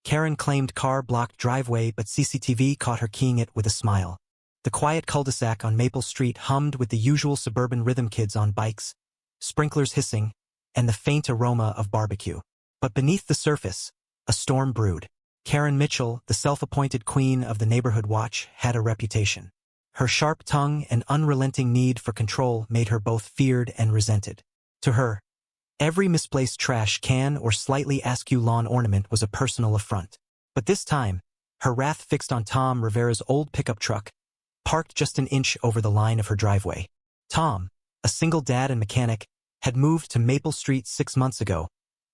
Karen claimed car blocked driveway, but CCTV caught her keying it with a smile. The quiet cul-de-sac on Maple Street hummed with the usual suburban rhythm, kids on bikes, sprinklers hissing, and the faint aroma of barbecue. But beneath the surface, a storm brewed. Karen Mitchell, the self-appointed queen of the neighborhood watch, had a reputation. Her sharp tongue and unrelenting need for control made her both feared and resented. To her, every misplaced trash can or slightly askew lawn ornament was a personal affront. But this time, her wrath fixed on Tom Rivera's old pickup truck, parked just an inch over the line of her driveway. Tom, a single dad and mechanic, had moved to Maple Street 6 months ago,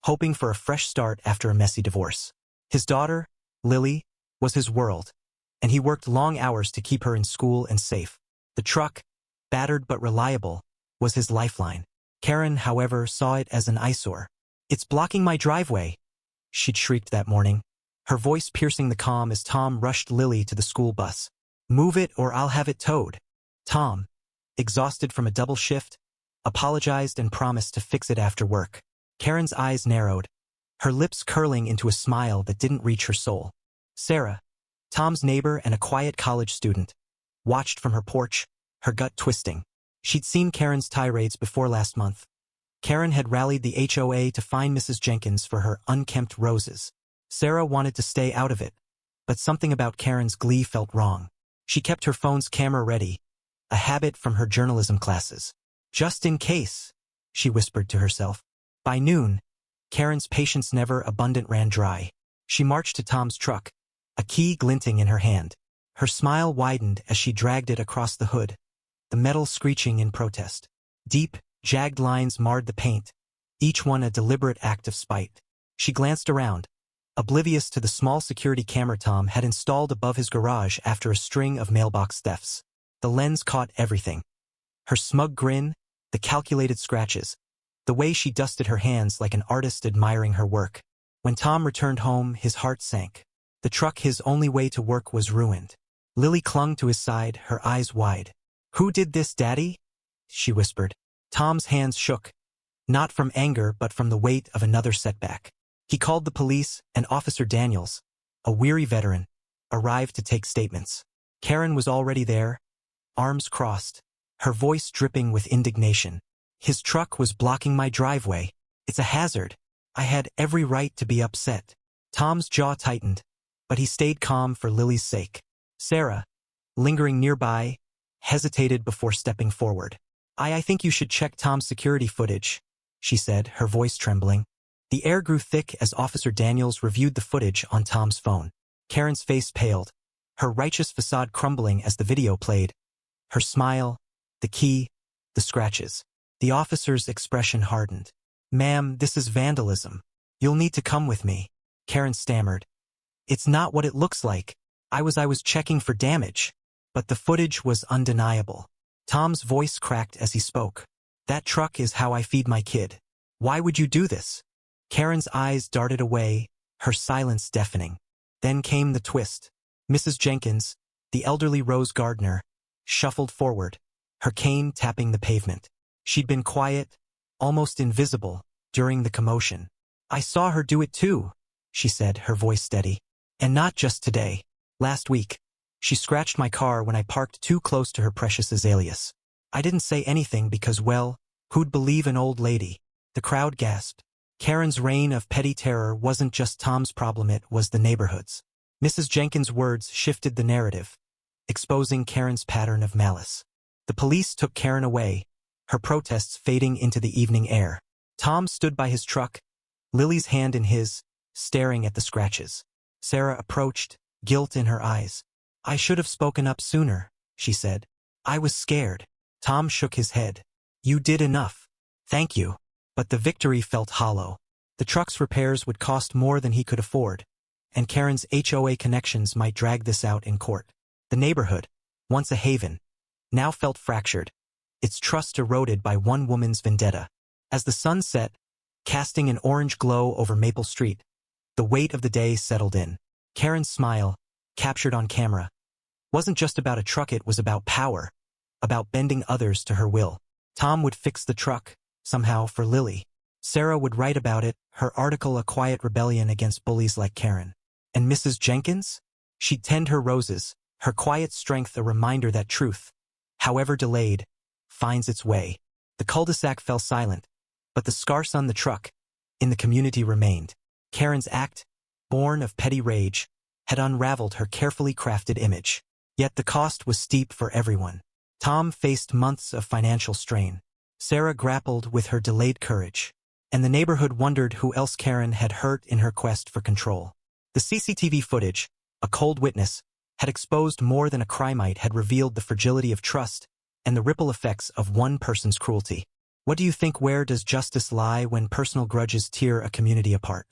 hoping for a fresh start after a messy divorce. His daughter, Lily, was his world, and he worked long hours to keep her in school and safe. The truck, battered but reliable, was his lifeline. Karen, however, saw it as an eyesore. "It's blocking my driveway," she'd shrieked that morning, her voice piercing the calm as Tom rushed Lily to the school bus. "Move it or I'll have it towed." Tom, exhausted from a double shift, apologized and promised to fix it after work. Karen's eyes narrowed, her lips curling into a smile that didn't reach her soul. Sarah, Tom's neighbor and a quiet college student, watched from her porch, her gut twisting. She'd seen Karen's tirades before last month. Karen had rallied the HOA to fine Mrs. Jenkins for her unkempt roses. Sarah wanted to stay out of it, but something about Karen's glee felt wrong. She kept her phone's camera ready, a habit from her journalism classes. "Just in case," she whispered to herself. By noon, Karen's patience never abundant ran dry. She marched to Tom's truck, a key glinting in her hand. Her smile widened as she dragged it across the hood, the metal screeching in protest. Deep, jagged lines marred the paint, each one a deliberate act of spite. She glanced around, oblivious to the small security camera Tom had installed above his garage after a string of mailbox thefts. The lens caught everything. Her smug grin, the calculated scratches, the way she dusted her hands like an artist admiring her work. When Tom returned home, his heart sank. The truck, his only way to work, was ruined. Lily clung to his side, her eyes wide. "Who did this, Daddy?" she whispered. Tom's hands shook, not from anger but from the weight of another setback. He called the police, and Officer Daniels, a weary veteran, arrived to take statements. Karen was already there, arms crossed, her voice dripping with indignation. "His truck was blocking my driveway. It's a hazard. I had every right to be upset." Tom's jaw tightened, but he stayed calm for Lily's sake. Sarah, lingering nearby, hesitated before stepping forward. I think you should check Tom's security footage," she said, her voice trembling. The air grew thick as Officer Daniels reviewed the footage on Tom's phone. Karen's face paled, her righteous facade crumbling as the video played. Her smile, the key, the scratches. The officer's expression hardened. "Ma'am, this is vandalism. You'll need to come with me," Karen stammered. "It's not what it looks like. I was checking for damage." But the footage was undeniable. Tom's voice cracked as he spoke. "That truck is how I feed my kid. Why would you do this?" Karen's eyes darted away, her silence deafening. Then came the twist. Mrs. Jenkins, the elderly Rose gardener, shuffled forward, her cane tapping the pavement. She'd been quiet, almost invisible, during the commotion. "I saw her do it too," she said, her voice steady. "And not just today. Last week. She scratched my car when I parked too close to her precious azaleas. I didn't say anything because, well, who'd believe an old lady?" The crowd gasped. Karen's reign of petty terror wasn't just Tom's problem, it was the neighborhood's. Mrs. Jenkins' words shifted the narrative, exposing Karen's pattern of malice. The police took Karen away, her protests fading into the evening air. Tom stood by his truck, Lily's hand in his, staring at the scratches. Sarah approached, guilt in her eyes. "I should have spoken up sooner," she said. "I was scared." Tom shook his head. "You did enough. Thank you." But the victory felt hollow. The truck's repairs would cost more than he could afford, and Karen's HOA connections might drag this out in court. The neighborhood, once a haven, now felt fractured, its trust eroded by one woman's vendetta. As the sun set, casting an orange glow over Maple Street, the weight of the day settled in. Karen's smile, captured on camera, wasn't just about a truck, it was about power, about bending others to her will. Tom would fix the truck, somehow, for Lily. Sarah would write about it, her article a quiet rebellion against bullies like Karen. And Mrs. Jenkins? She'd tend her roses, her quiet strength a reminder that truth, however delayed, finds its way. The cul-de-sac fell silent, but the scars on the truck, in the community remained. Karen's act, born of petty rage, had unraveled her carefully crafted image. Yet the cost was steep for everyone. Tom faced months of financial strain. Sarah grappled with her delayed courage. And the neighborhood wondered who else Karen had hurt in her quest for control. The CCTV footage, a cold witness, had exposed more than a crime had revealed the fragility of trust and the ripple effects of one person's cruelty. What do you think? Where does justice lie when personal grudges tear a community apart?